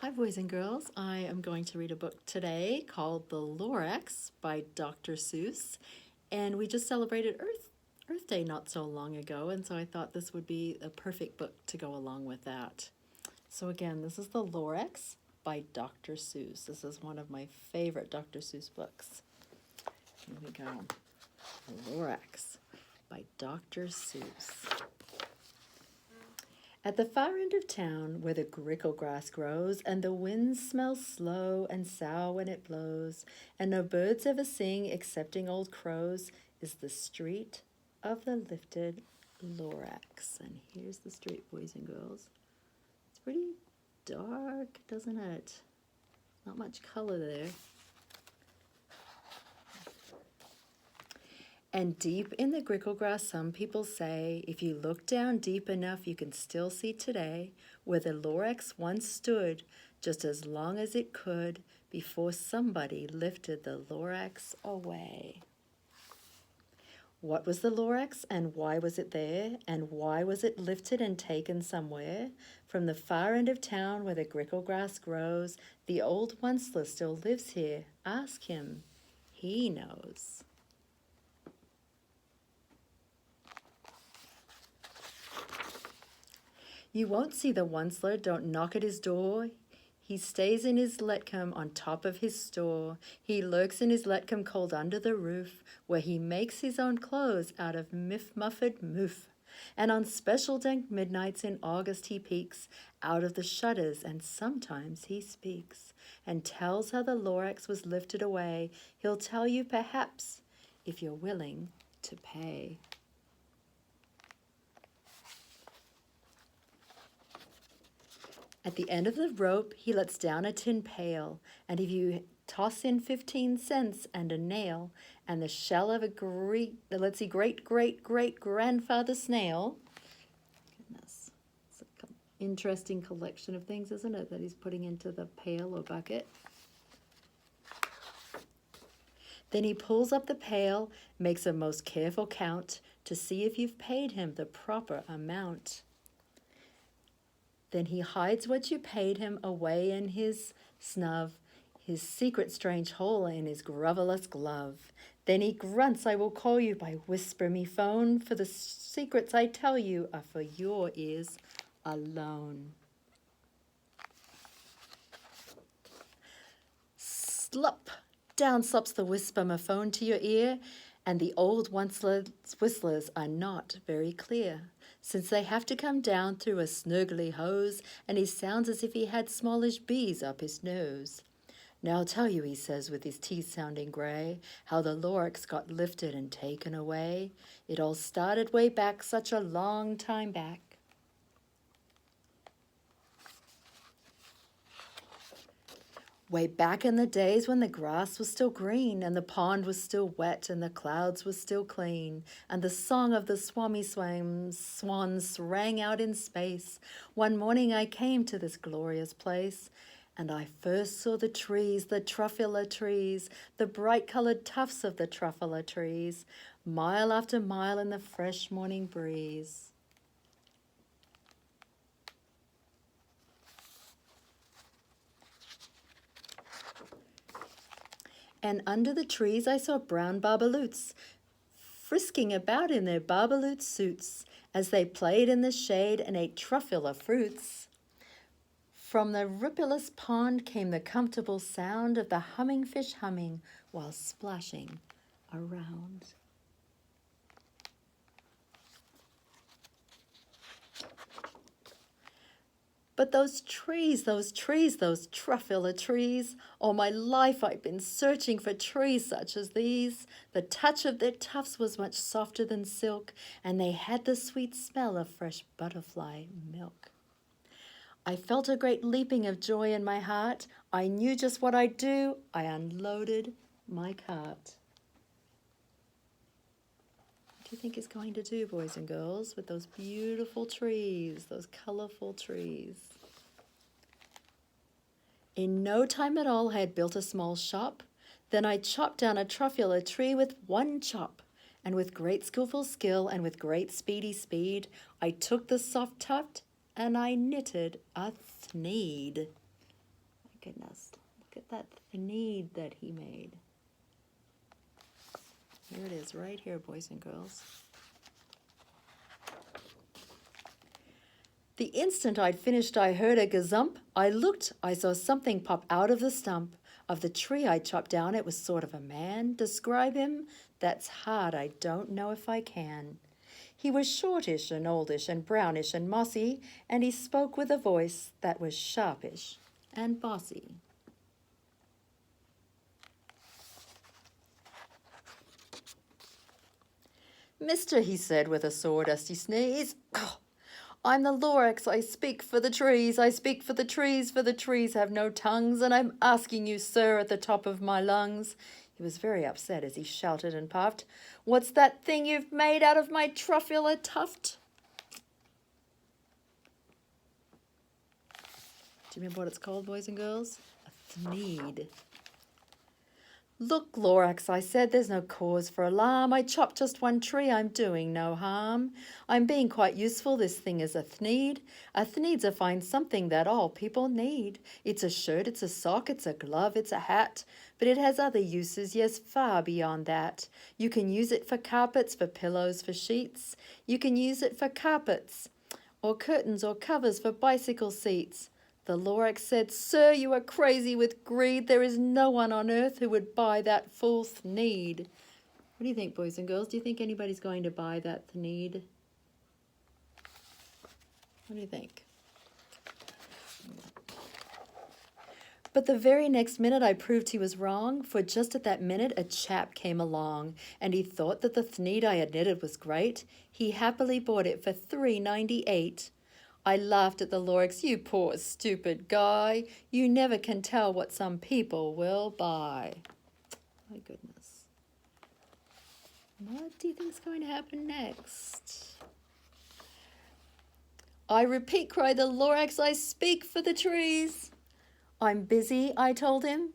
Hi boys and girls, I am going to read a book today called The Lorax by Dr. Seuss, and we just celebrated Earth Day not so long ago, and so I thought this would be a perfect book to go along with that. So again, this is The Lorax by Dr. Seuss. This is one of my favorite Dr. Seuss books. Here we go. The Lorax by Dr. Seuss. At the far end of town, where the grickle grass grows, and the wind smells slow and sour when it blows, and no birds ever sing excepting old crows, is the street of the lifted Lorax. And here's the street, boys and girls. It's pretty dark, doesn't it? Not much color there. And deep in the grickle grass, some people say, if you look down deep enough, you can still see today where the Lorax once stood, just as long as it could, before somebody lifted the Lorax away. What was the Lorax, and why was it there, and why was it lifted and taken somewhere? From the far end of town where the grickle grass grows, the old Onceler still lives here. Ask him. He knows. You won't see the Onceler, don't knock at his door. He stays in his letcom on top of his store. He lurks in his letcom cold under the roof, where he makes his own clothes out of muffed moof. And on special dank midnights in August he peeks out of the shutters, and sometimes he speaks, and tells how the Lorax was lifted away. He'll tell you perhaps, if you're willing to pay. At the end of the rope, he lets down a tin pail, and if you toss in 15 cents and a nail, and the shell of a great-great-great-great-grandfather snail, goodness, it's an interesting collection of things, isn't it, that he's putting into the pail or bucket. Then he pulls up the pail, makes a most careful count to see if you've paid him the proper amount. Then he hides what you paid him away in his snub, his secret strange hole in his grovelous glove. Then he grunts, I will call you by whisper me phone, for the secrets I tell you are for your ears alone. Slop! Down slops the whisper-my-phone to your ear, and the old Onceler's whistlers are not very clear, since they have to come down through a snurgly hose, and he sounds as if he had smallish bees up his nose. Now I'll tell you, he says with his teeth sounding grey, how the Lorax got lifted and taken away. It all started way back, such a long time back. Way back in the days when the grass was still green, and the pond was still wet, and the clouds were still clean, and the song of the swans rang out in space, one morning I came to this glorious place, and I first saw the trees, the truffula trees, the bright-coloured tufts of the truffula trees, mile after mile in the fresh morning breeze. And under the trees I saw brown barbaloots, frisking about in their barbaloot suits, as they played in the shade and ate truffula fruits. From the rippleless pond came the comfortable sound of the humming fish humming while splashing around. But those trees, those truffula trees, all my life I've been searching for trees such as these. The touch of their tufts was much softer than silk, and they had the sweet smell of fresh butterfly milk. I felt a great leaping of joy in my heart. I knew just what I'd do. I unloaded my cart. What do you think he's going to do, boys and girls, with those beautiful trees, those colorful trees? In no time at all, I had built a small shop. Then I chopped down a truffula tree with one chop, and with great skillful skill and with great speedy speed, I took the soft tuft and I knitted a thneed. goodness. Look at that thneed that he made. Here it is, right here, boys and girls. The instant I'd finished, I heard a gazump. I looked, I saw something pop out of the stump of the tree I chopped down. It was sort of a man. Describe him? That's hard, I don't know if I can. He was shortish and oldish and brownish and mossy, and he spoke with a voice that was sharpish and bossy. Mister, he said with a sawdusty sneeze, I'm the Lorax, I speak for the trees, I speak for the trees have no tongues, and I'm asking you, sir, at the top of my lungs. He was very upset as he shouted and puffed, what's that thing you've made out of my truffula tuft? Do you remember what it's called, boys and girls? A thneed. Look, Lorax, I said, there's no cause for alarm. I chopped just one tree, I'm doing no harm. I'm being quite useful, this thing is a thneed. A thneed's a fine something that all people need. It's a shirt, it's a sock, it's a glove, it's a hat. But it has other uses, yes, far beyond that. You can use it for carpets, for pillows, for sheets. You can use it for carpets, or curtains, or covers for bicycle seats. The Lorax said, sir, you are crazy with greed. There is no one on earth who would buy that full thneed. What do you think, boys and girls? Do you think anybody's going to buy that thneed? What do you think? But the very next minute I proved he was wrong, for just at that minute a chap came along, and he thought that the thneed I had knitted was great. He happily bought it for $3.98. I laughed at the Lorax, you poor stupid guy. You never can tell what some people will buy. My goodness. What do you think is going to happen next? I repeat, cried the Lorax, I speak for the trees. I'm busy, I told him.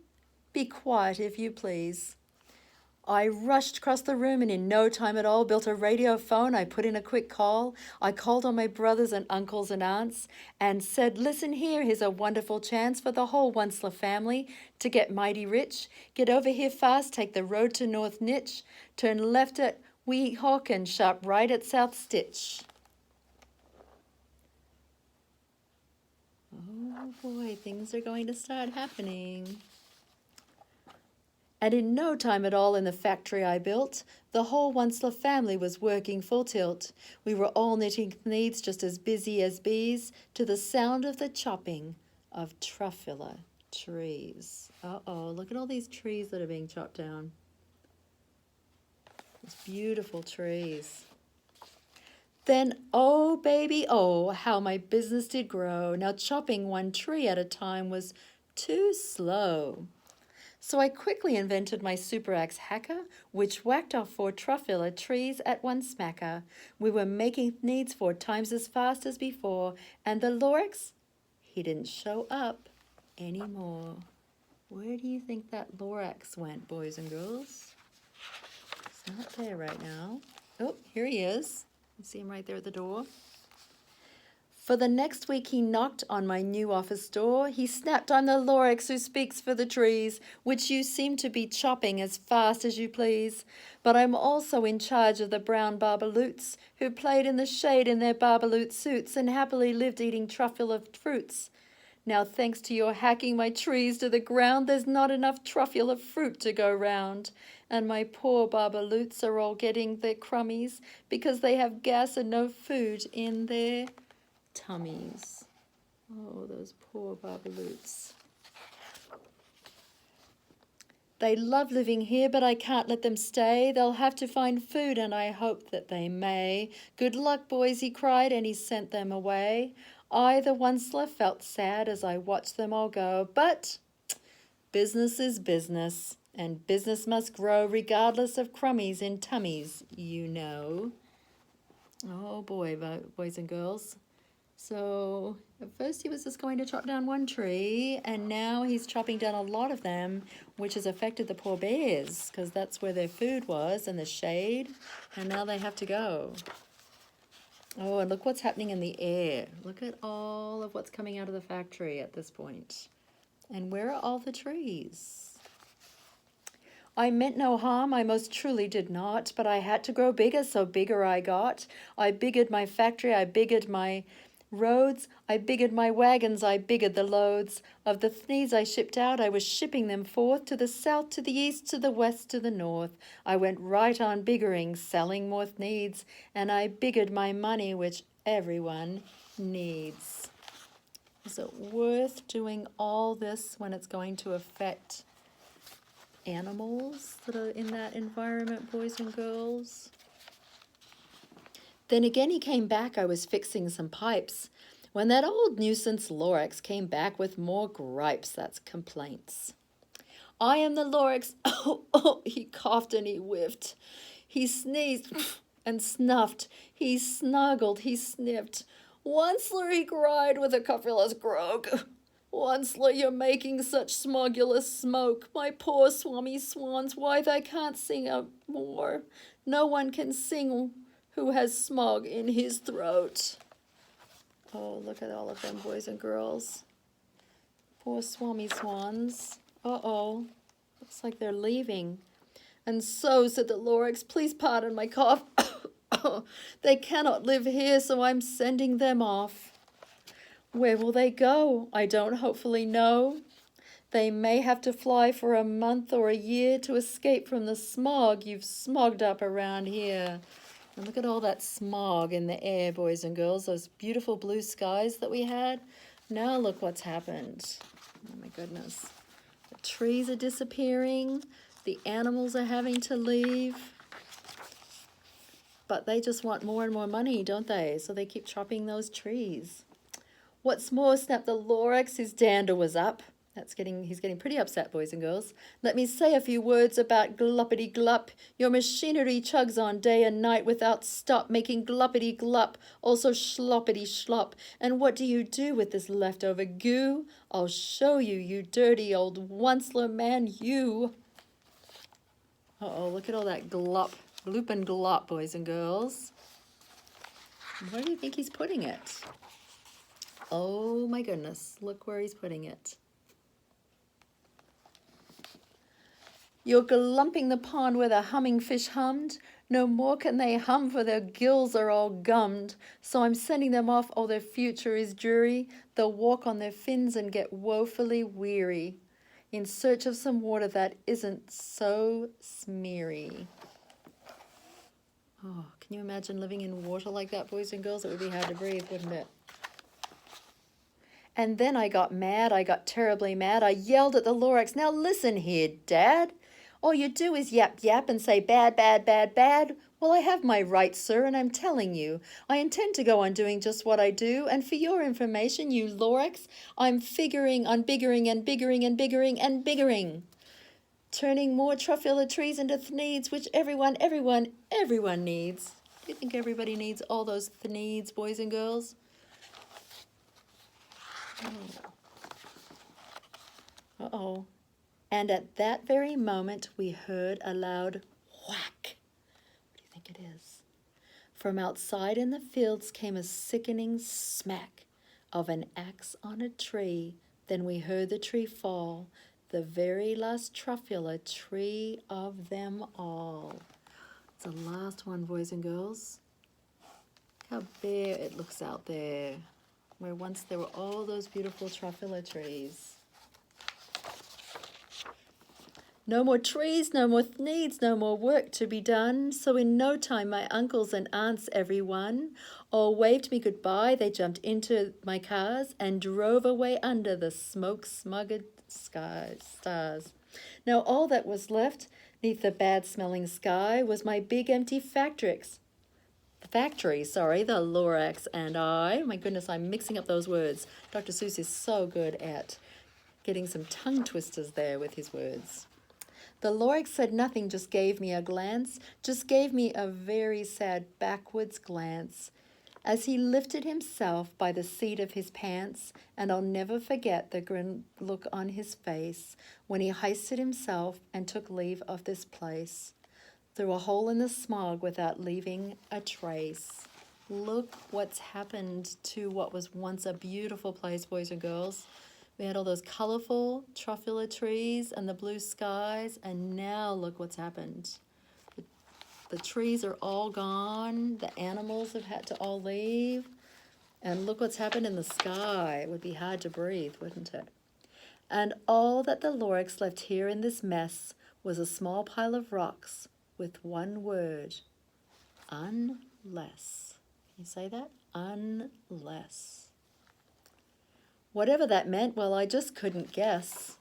Be quiet if you please. I rushed across the room and in no time at all built a radio phone. I put in a quick call. I called on my brothers and uncles and aunts and said, listen here, here's a wonderful chance for the whole Onceler family to get mighty rich. Get over here fast, take the road to North Nitch, turn left at Weehawk and sharp right at South Stitch. Oh boy, things are going to start happening. And in no time at all in the factory I built, the whole Onceler family was working full tilt. We were all knitting thneeds just as busy as bees to the sound of the chopping of truffula trees. Uh-oh, look at all these trees that are being chopped down. These beautiful trees. Then, oh baby, oh, how my business did grow. Now chopping one tree at a time was too slow. So I quickly invented my super axe hacker, which whacked off 4 truffula trees at one smacker. We were making thneeds 4 times as fast as before, and the Lorax, he didn't show up anymore. Where do you think that Lorax went, boys and girls? He's not there right now. Oh, here he is. You see him right there at the door. For the next week he knocked on my new office door. He snapped, I'm the Lorax who speaks for the trees, which you seem to be chopping as fast as you please. But I'm also in charge of the brown barbaloots, who played in the shade in their barbaloot suits and happily lived eating truffula fruits. Now thanks to your hacking my trees to the ground, there's not enough truffula fruit to go round. And my poor barbaloots are all getting their crummies because they have gas and no food in their tummies. Oh, those poor barbaloots. They love living here, but I can't let them stay. They'll have to find food, and I hope that they may. Good luck, boys, he cried, and he sent them away. I, the Onceler, felt sad as I watched them all go, but business is business, and business must grow regardless of crummies in tummies, you know. Oh boy, boys and girls. So at first he was just going to chop down one tree, and now he's chopping down a lot of them, which has affected the poor bears because that's where their food was and the shade, and now they have to go. Oh, and look what's happening in the air. Look at all of what's coming out of the factory at this point. And where are all the trees? I meant no harm, I most truly did not, but I had to grow bigger, so bigger I got. I biggered my factory, I biggered my roads, I biggered my wagons, I biggered the loads. Of the thneeds I shipped out, I was shipping them forth to the south, to the east, to the west, to the north. I went right on biggering, selling more thneeds, and I biggered my money, which everyone needs. Is it worth doing all this when it's going to affect animals that are in that environment, boys and girls? Then again he came back, I was fixing some pipes, when that old nuisance Lorax came back with more gripes, that's complaints. I am the Lorax, he coughed and he whiffed. He sneezed and snuffed, he snuggled, he sniffed. Onceler, he cried with a coughless croak. Onceler, you're making such smogulous smoke. My poor swami swans, why they can't sing out more. No one can sing who has smog in his throat. Oh, look at all of them, boys and girls. Poor swami swans. Uh-oh. Looks like they're leaving. And so, said the Lorax, please pardon my cough. They cannot live here, so I'm sending them off. Where will they go? I don't hopefully know. They may have to fly for a month or a year to escape from the smog you've smogged up around here. And look at all that smog in the air, boys and girls, those beautiful blue skies that we had. Now look what's happened. Oh my goodness. The trees are disappearing. The animals are having to leave. But they just want more and more money, don't they? So they keep chopping those trees. What's more, snapped the Lorax, his dander was up. He's getting pretty upset, boys and girls. Let me say a few words about gluppity glup. Your machinery chugs on day and night without stop, making gluppity glup, also schloppity schlop. And what do you do with this leftover goo? I'll show you, you dirty old onceler man, you. Uh-oh, look at all that glup, gloop and glop, boys and girls. Where do you think he's putting it? Oh my goodness, look where he's putting it. You're glumping the pond where the humming fish hummed. No more can they hum, for their gills are all gummed. So I'm sending them off, oh, their future is dreary. They'll walk on their fins and get woefully weary, in search of some water that isn't so smeary. Oh, can you imagine living in water like that, boys and girls? It would be hard to breathe, wouldn't it? And then I got mad, I got terribly mad. I yelled at the Lorax, now listen here, Dad. All you do is yap yap and say bad, bad, bad, bad. Well, I have my rights, sir, and I'm telling you. I intend to go on doing just what I do, and for your information, you Lorax, I'm figuring on biggering and biggering and biggering and biggering. Turning more truffula trees into thneeds, which everyone needs. Do you think everybody needs all those thneeds, boys and girls? Uh-oh. And at that very moment, we heard a loud whack. What do you think it is? From outside in the fields came a sickening smack of an axe on a tree. Then we heard the tree fall, the very last truffula tree of them all. It's the last one, boys and girls. Look how bare it looks out there, where once there were all those beautiful truffula trees. No more trees, no more needs, no more work to be done. So in no time my uncles and aunts, everyone, all waved me goodbye. They jumped into my cars and drove away under the smoke-smothered stars. Now all that was left neath the bad-smelling sky was my big empty factory, the Lorax and I. My goodness, I'm mixing up those words. Dr. Seuss is so good at getting some tongue twisters there with his words. The Lorax said nothing, just gave me a glance, just gave me a very sad backwards glance as he lifted himself by the seat of his pants, and I'll never forget the grim look on his face when he hoisted himself and took leave of this place through a hole in the smog without leaving a trace. Look what's happened to what was once a beautiful place, boys and girls. We had all those colourful truffula trees and the blue skies, and now look what's happened. The trees are all gone, the animals have had to all leave, and look what's happened in the sky. It would be hard to breathe, wouldn't it? And all that the Lorax left here in this mess was a small pile of rocks with one word, unless. Can you say that? Unless. Whatever that meant, well, I just couldn't guess.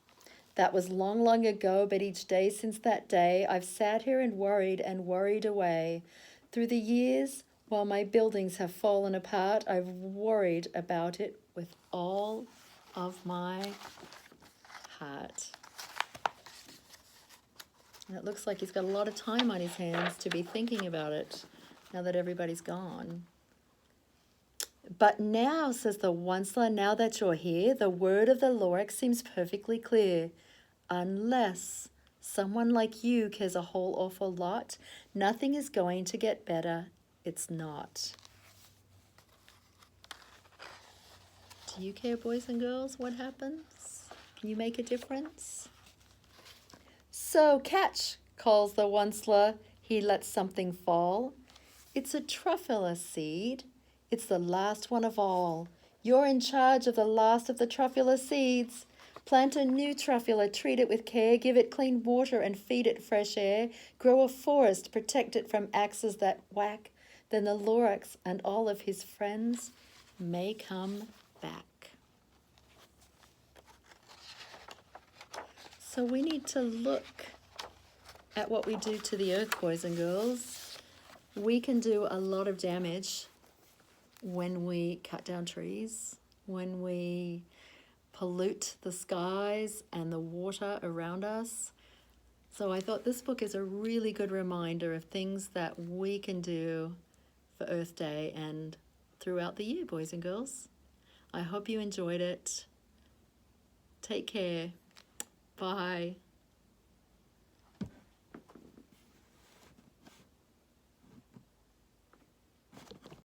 That was long, long ago, but each day since that day, I've sat here and worried away. Through the years, while my buildings have fallen apart, I've worried about it with all of my heart. And it looks like he's got a lot of time on his hands to be thinking about it now that everybody's gone. But now, says the Onceler, now that you're here, the word of the Lorax seems perfectly clear. Unless someone like you cares a whole awful lot, nothing is going to get better. It's not. Do you care, boys and girls, what happens? Can you make a difference? So catch, calls the Onceler. He lets something fall. It's a truffula seed. It's the last one of all. You're in charge of the last of the truffula seeds. Plant a new truffula, treat it with care, give it clean water and feed it fresh air. Grow a forest, protect it from axes that whack. Then the Lorax and all of his friends may come back. So we need to look at what we do to the earth, boys and girls. We can do a lot of damage when we cut down trees, when we pollute the skies and the water around us. So I thought this book is a really good reminder of things that we can do for Earth Day and throughout the year, boys and girls. I hope you enjoyed it. Take care. Bye.